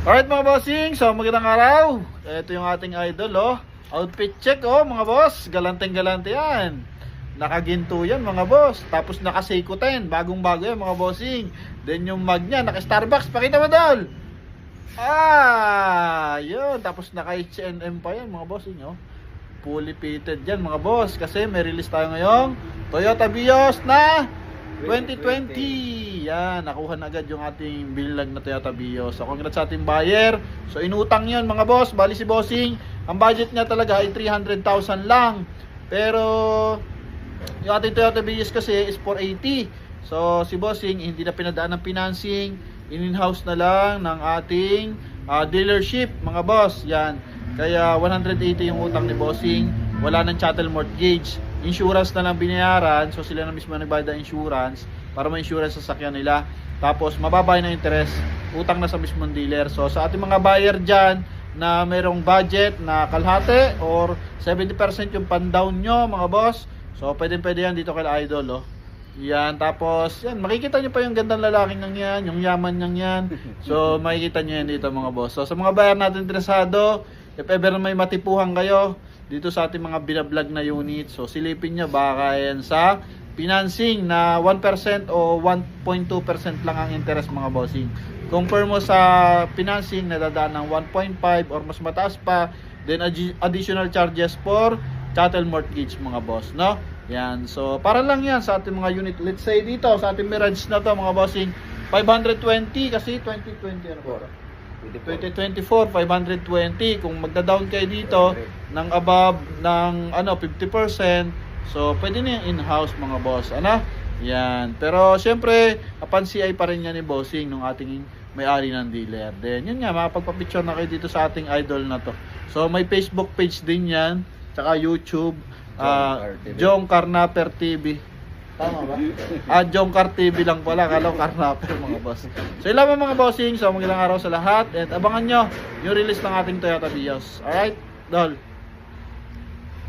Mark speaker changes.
Speaker 1: Alright mga bossing, so magandang araw. Ito yung ating idol oh. Outfit check oh mga boss. Galanteng-galante yan. Nakaginto yan mga boss. Tapos naka Seiko 10. Bagong-bago yan mga bossing. Then yung mag niya, naka Starbucks. Pakita mo dol. Yun. Tapos naka H&M pa yan mga bossing oh. Fully fitted yan mga boss. Kasi may release tayo ngayong Toyota Vios na 2020. Yan, nakuha na agad yung ating bilag na Toyota Vios. So congrats sa ating buyer. So inutang yun mga boss. Bali si bossing, ang budget niya talaga ay 300,000 lang. Pero yung ating Toyota Vios kasi is 480. So si bossing hindi na pinadaan ng financing, in-house na lang ng ating dealership mga boss. Yan. Kaya 180 yung utang ni bossing. Wala nang chattel mortgage. Insurance na lang binayaran. So sila na mismo nagbayad ng insurance para ma-insurance sa sasakyan nila. Tapos mababa na interest. Utang na sa mismong dealer. So sa ating mga buyer dyan na mayroong budget na kalahati or 70% yung pan-down nyo mga boss. So pwede yan dito kay Idol oh. Yan, tapos yan, makikita nyo pa yung gandang lalaking nang yan, yung yaman nang yan. So makikita nyo yan dito mga boss. So sa mga buyer natin interesado, if ever na may matipuhan kayo dito sa ating mga binablog na unit, so silipin nyo baka yan sa financing na 1% o 1.2% lang ang interest mga bossing. Compare mo sa financing na dadaan ng 1.5 or mas mataas pa, then additional charges for chattel mortgage mga boss, no? Yan, so para lang yan sa ating mga unit. Let's say dito sa ating Mirage na to mga bossing, 520 kasi 2020 ano ba? 2024 520. Kung magda-down kayo dito ng above ng 50%, so pwede na yung in-house mga boss, ano? Yan. Pero syempre, upon CI pa rin yan ni bossing nung ating may-ari ng dealer. Then yun nga, makapagpa-picture na kayo dito sa ating idol na to. So may Facebook page din yan, tsaka YouTube, Jong Carnaper TV. Tama ba? Jongcar TV lang pala, kala ko Carnaper mga boss. So ilan mga bossing, so magandang araw sa lahat. At abangan nyo yung release ng ating Toyota Vios. Alright, Dol.